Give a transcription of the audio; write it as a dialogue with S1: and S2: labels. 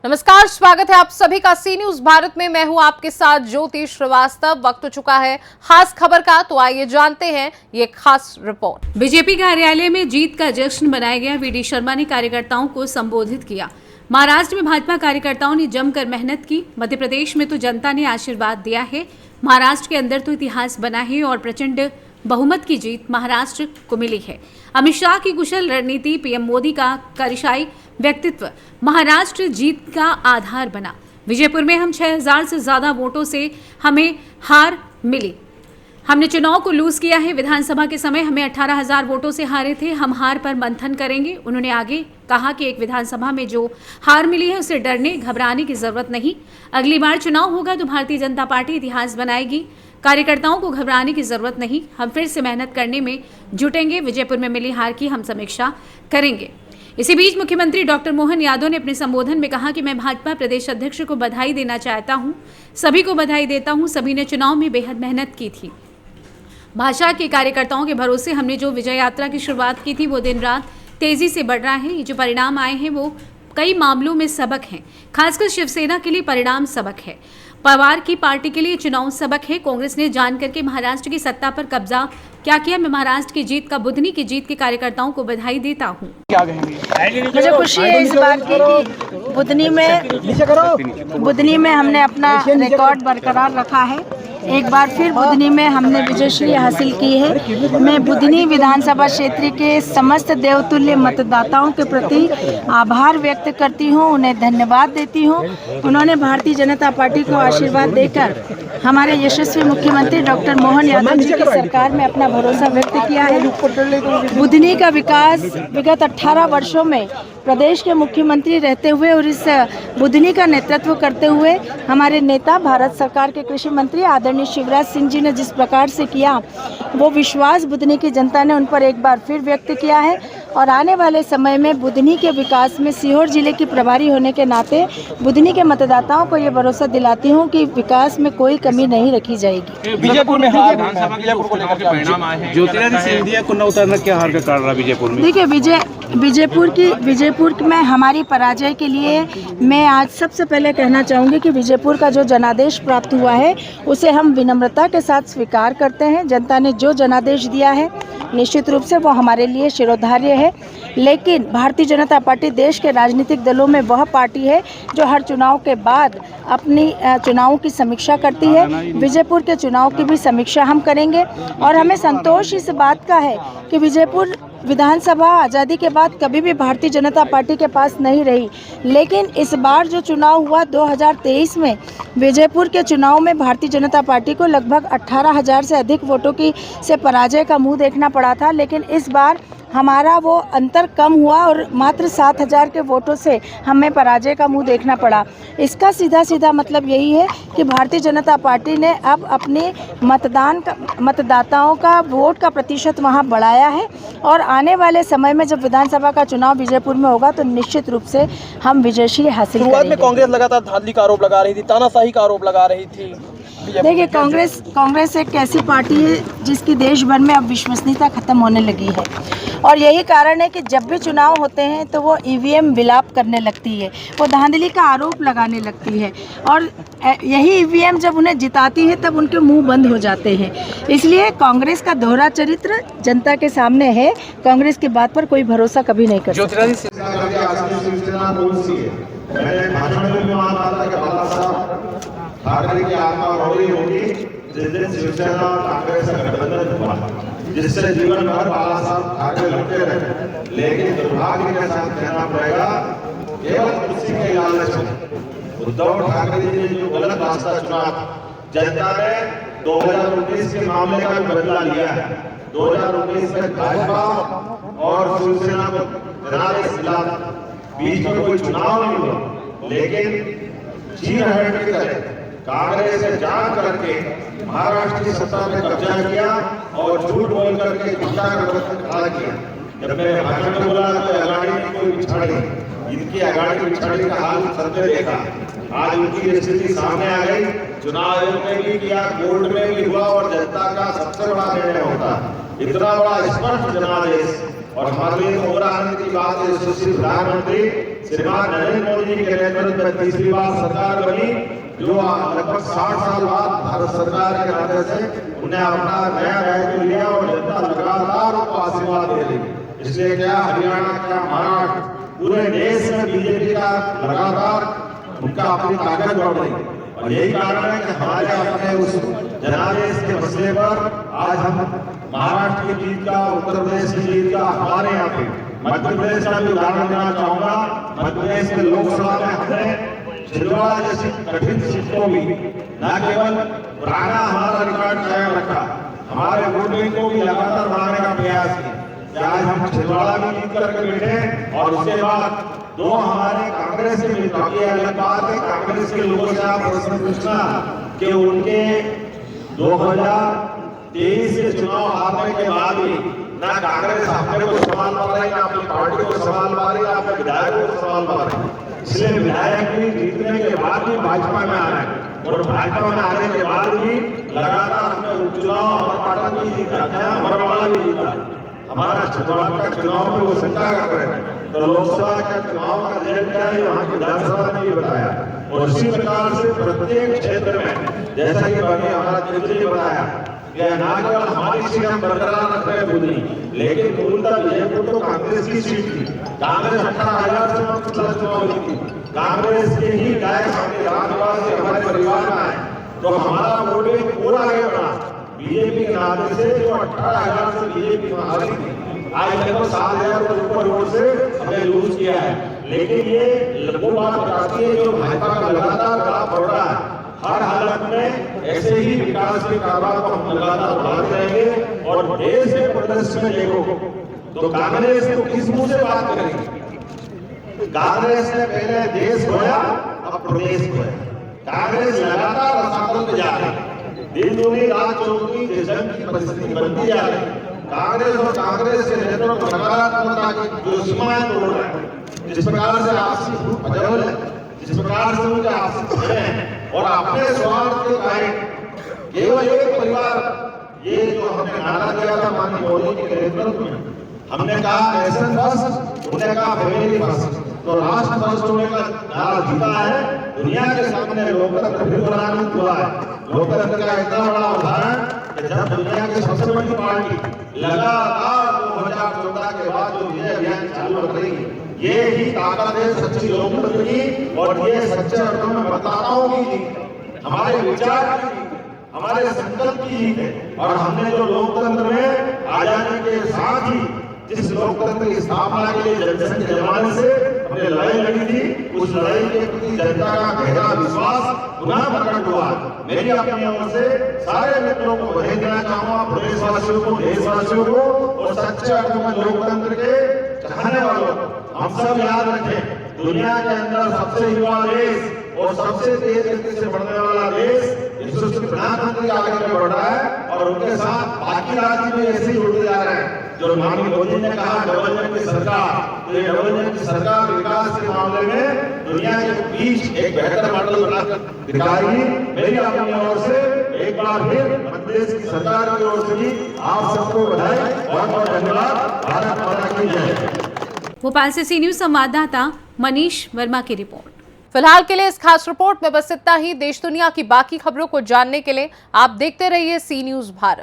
S1: नमस्कार, स्वागत है आप सभी का सी न्यूज भारत में। मैं हूं आपके साथ ज्योति श्रीवास्तव। वक्त हो चुका है खास खबर का, तो आइए जानते हैं ये खास रिपोर्ट।
S2: बीजेपी कार्यालय में जीत का जश्न मनाया गया। वीडी शर्मा ने कार्यकर्ताओं को संबोधित किया। महाराष्ट्र में भाजपा कार्यकर्ताओं ने जमकर मेहनत की। मध्य प्रदेश में तो जनता ने आशीर्वाद दिया है। महाराष्ट्र के अंदर तो इतिहास बना है और प्रचंड बहुमत की जीत महाराष्ट्र को मिली है। अमित शाह की कुशल रणनीति, पीएम मोदी का कार्यशाई व्यक्तित्व महाराष्ट्र जीत का आधार बना। विजयपुर में हम 6000 से ज्यादा वोटों से हमें हार मिली। हमने चुनाव को लूज किया है। विधानसभा के समय हमें 18000 वोटों से हारे थे। हम हार पर मंथन करेंगे। उन्होंने आगे कहा कि एक विधानसभा में जो हार मिली है उसे डरने घबराने की जरूरत नहीं। अगली बार चुनाव होगा तो भारतीय जनता पार्टी इतिहास बनाएगी। कार्यकर्ताओं को घबराने की जरूरत नहीं। हम फिर से मेहनत करने में जुटेंगे। विजयपुर में मिली हार की हम समीक्षा करेंगे। इसी बीच मुख्यमंत्री डॉक्टर मोहन यादव ने अपने संबोधन में कहा कि मैं भाजपा प्रदेश अध्यक्ष को बधाई देना चाहता हूं। सभी को बधाई देता हूं। सभी ने चुनाव में बेहद मेहनत की थी। भाजपा के कार्यकर्ताओं के भरोसे हमने जो विजय यात्रा की शुरुआत की थी वो दिन रात तेजी से बढ़ रहा है। ये जो परिणाम आए हैं वो कई मामलों में सबक हैं। खासकर शिवसेना के लिए परिणाम सबक है। पवार की पार्टी के लिए चुनाव सबक है। कांग्रेस ने जान करके महाराष्ट्र की सत्ता पर कब्जा क्या किया। मैं महाराष्ट्र की जीत का, बुधनी की जीत के कार्यकर्ताओं को बधाई देता हूं।
S3: क्या कहेंगे?
S4: मुझे खुशी है इस बात की कि बुधनी में हमने अपना रिकॉर्ड बरकरार रखा है। एक बार फिर बुधनी में हमने विजयश्री हासिल की है। मैं बुधनी विधानसभा क्षेत्र के समस्त देवतुल्य मतदाताओं के प्रति आभार व्यक्त करती हूं, उन्हें धन्यवाद देती हूं। उन्होंने भारतीय जनता पार्टी को आशीर्वाद देकर हमारे यशस्वी मुख्यमंत्री डॉक्टर मोहन यादव जी की सरकार में अपना भरोसा व्यक्त किया है। बुधनी का विकास विगत 18 वर्षों में प्रदेश के मुख्यमंत्री रहते हुए और इस बुधनी का नेतृत्व करते हुए हमारे नेता भारत सरकार के कृषि मंत्री आदरणीय शिवराज सिंह जी ने जिस प्रकार से किया, वो विश्वास बुधनी की जनता ने उन पर एक बार फिर व्यक्त किया है। और आने वाले समय में बुधनी के विकास में सीहोर जिले की प्रभारी होने के नाते बुधनी के मतदाताओं को ये भरोसा दिलाती हूँ कि विकास में कोई कमी नहीं रखी जाएगी।
S3: बीजेपुर में हार, विजयपुर को लेकर के परिणाम आए हैं। ज्योतिरादित्य सिंधिया को न उतरना क्या हार का कारण रहा बीजेपुर में?
S4: देखिए, विजयपुर में हमारी पराजय के लिए मैं आज सबसे पहले कहना चाहूँगी कि विजयपुर का जो जनादेश प्राप्त हुआ है उसे हम विनम्रता के साथ स्वीकार करते हैं। जनता ने जो जनादेश दिया है निश्चित रूप से वो हमारे लिए शिरोधार्य है। लेकिन भारतीय जनता पार्टी देश के राजनीतिक दलों में वह पार्टी है जो हर चुनाव के बाद अपनी चुनावों की समीक्षा करती है। विजयपुर के चुनाव की भी समीक्षा हम करेंगे और हमें संतोष इस बात का है कि विजयपुर विधानसभा आज़ादी के बाद कभी भी भारतीय जनता पार्टी के पास नहीं रही। लेकिन इस बार जो चुनाव हुआ 2023 में विजयपुर के चुनाव में भारतीय जनता पार्टी को लगभग 18,000 से अधिक वोटों की से पराजय का मुंह देखना पड़ा था। लेकिन इस बार हमारा वो अंतर कम हुआ और मात्र 7,000 के वोटों से हमें पराजय का मुंह देखना पड़ा। इसका सीधा मतलब यही है कि भारतीय जनता पार्टी ने अब अपने मतदाताओं का वोट का प्रतिशत वहां बढ़ाया है और आने वाले समय में जब विधानसभा का चुनाव विजयपुर में होगा तो निश्चित रूप से हम विजयश्री हासिल करेंगे।
S3: शुरुआत में कांग्रेस लगातार धांधली का आरोप लगा रही थी, तानाशाही का आरोप लगा रही थी।
S4: देखिए, कांग्रेस एक ऐसी पार्टी है जिसकी देश भर में अब विश्वसनीयता खत्म होने लगी है और यही कारण है कि जब भी चुनाव होते हैं तो वो ईवीएम विलाप करने लगती है, वो धांधली का आरोप लगाने लगती है और यही ईवीएम जब उन्हें जिताती है तब उनके मुंह बंद हो जाते हैं। इसलिए कांग्रेस का दोहरा चरित्र जनता के सामने है। कांग्रेस की बात पर कोई भरोसा कभी नहीं कर सकता।
S5: ठाकरे की आत्मा रोई होगी जिस दिन शिवसेना और कांग्रेस का गठबंधन हुआ, जिससे जीवन भर बाला साहब ठाकरे लड़ते रहे। लेकिन दुर्भाग्य के साथ कहना पड़ेगा, केवल कुर्सी के लालच में उद्धव ठाकरे जी ने जो गलत रास्ता चुना, जनता ने 2019 के मामले का बदला लिया है। 2019 में भाजपा और शिवसेना को बीच में कोई चुनाव नहीं हुआ, लेकिन चीन हट कर कांग्रेस से जान करके महाराष्ट्र की सत्ता में कब्जा किया और झूठ बोल करके गुंडा का खड़ा किया। जब मैंने भाषण में बोला तो अगाड़ी में कोई पिछाड़ी, इनकी अगाड़ी पिछाड़ी का हाल सबने देखा। आज उनकी स्थिति सामने आ गई। चुनाव आयोग ने भी किया, कोर्ट में भी हुआ और जनता का सबसे बड़ा निर्णय होता है। इतना बड़ा स्पष्ट जनादेश और हमारे लिए और आनंद की बात है, सुशील प्रधानमंत्री श्रीमान नरेंद्र मोदी जी के नेतृत्व में तीसरी बार सरकार बनी, जो लगभग 60 साल बाद भारत सरकार के नाते से उन्हें अपना नया दायित्व लिया और जनता लगातार उनको आशीर्वाद दे रही। इसलिए क्या हरियाणा, क्या महाराष्ट्र, पूरे देश में बीजेपी का लगातार उनका अपनी ताकत बढ़ रही है। और यही कारण है कि हमारे अपने उस जनादेश के मसले पर आज हम महाराष्ट्र की जीत का, उत्तर प्रदेश की जीत का, हमारे यहाँ पे मध्य प्रदेश का भी उदाहरण देना चाहूंगा। मध्य प्रदेश में लोकसभा में हमने छिंदवाड़ा जैसी कठिन सीट को भी न केवल पुराना हमारा रिकॉर्ड कायम रखा, हमारे वोटिंग को भी लगातार बढ़ाने का प्रयास किया कि आज हम छिंदवाड़ा भी जीत करके बैठे और उसके बाद दो हमारे कांग्रेस के भी। बाकी अलग बात है, कांग्रेस के लोगों से आप प्रश्न पूछना कि उनके 2023 के चुनाव हारने के बाद भी ना कांग्रेस अपने को सवाल पा रही, ना अपनी पार्टी को सवाल पा रही, ना अपने विधायकों को सवाल पा रही। इसलिए विधायक भी जीतने के बाद भी भाजपा में आ रहे हैं और भाजपा में आने के बाद भी लगातार हमने उपचुनाव अमरपाटन भी जीता, अमरवाड़ा भी जीता। हमारा छिंदवाड़ा का चुनाव में वो शंका कर रहे हैं, तो लोकसभा का चुनाव का रिजल्ट क्या है वहाँ की विधानसभा ने भी बताया। और इसी प्रकार से प्रत्येक क्षेत्र में जैसा कि हमारा मंत्री ने बताया कि न केवल हमारी सीट हम बरकरार रख रहे बुद्धि, लेकिन मूलतः विजयपुर तो कांग्रेस की सीट थी। कांग्रेस 18,000 से चुनाव जीती, कांग्रेस के ही गायक हमारे राजनिवास से हमारे परिवार में आए, तो हमारा वोटिंग पूरा आगे बढ़ा। बीजेपी के नाते से जो 18,000 से बीजेपी में हारी थी, आज लगभग 7,000 के ऊपर वोट से हमने लूज किया है। लेकिन ये वो बात बताती है जो भाजपा का लगातार बड़ा बढ़ रहा है। हर हालत में ऐसे ही विकास के कारोबार को हम लगातार बढ़ाते रहेंगे। और देश के प्रदर्शन में देखो तो कांग्रेस तो किस मुंह से बात करेगी। कांग्रेस ने पहले देश खोया, अब प्रदेश खोया। कांग्रेस लगातार रसातल में जा रही है, दिन दूनी रात चौकी जंग की परिस्थिति बनती जा रही है। कांग्रेस और कांग्रेस के नेतृत्व में नकारात्मकता की जो सीमाएं तोड़ रहे हैं, जिस प्रकार से आपसी फूट पजल है, जिस प्रकार से उनके आपसी हैं और अपने स्वार्थ के कारण केवल एक परिवार, ये जो हमने नारा दिया था माननीय मोदी जी के नेतृत्व में, हमने कहा नेशन फर्स्ट, उन्होंने कहा फैमिली फर्स्ट, तो राष्ट्र फर्स्ट होने का नारा जीता है। दुनिया के सामने लोकतंत्र फिर बनाना हुआ है। लोकतंत्र का इतना बड़ा उदाहरण कि जब दुनिया की सबसे बड़ी पार्टी लगातार 2014 के बाद जो विजय अभियान चालू कर रही है, ये ही ताकत है सच्ची लोकतंत्र की। और ये सच्चे अर्थों में मतदाताओं की जीत, हमारे विचार की जीत, हमारे संकल्प की जीत है। और हमने जो लोकतंत्र में आजादी के साथ ही जिस लोकतंत्र की स्थापना के लिए जनसंघ के जमाने से हमने लड़ाई लड़ी थी, उस लड़ाई के प्रति जनता का गहरा विश्वास पुनः प्रकट हुआ। मेरी अपनी ओर से सारे मित्रों को बधाई देना चाहूंगा, प्रदेशवासियों को, देशवासियों को और सच्चे अर्थों में लोकतंत्र के चाहने वालों को। हम सब याद रखें, दुनिया के अंदर सबसे युवा देश और सबसे तेज गति से बढ़ने वाला देश यशस्वी प्रधानमंत्री आगे बढ़ रहा है और उनके साथ बाकी राज्य भी ऐसे ही जुड़ते जा रहे हैं। जो माननीय मोदी ने कहा डबल इंजन की सरकार, तो ये डबल इंजन की सरकार विकास के मामले में दुनिया के बीच एक बेहतर मॉडल बनाकर दिखाएगी। मेरी अपनी ओर से एक बार फिर मध्य प्रदेश की सरकार की ओर से भी आप सबको बधाई, बहुत बहुत धन्यवाद। भारत माता की जय।
S2: भोपाल से सी न्यूज संवाददाता मनीष वर्मा की रिपोर्ट।
S1: फिलहाल के लिए इस खास रिपोर्ट में बस इतना ही। देश दुनिया की बाकी खबरों को जानने के लिए आप देखते रहिए सी न्यूज भारत।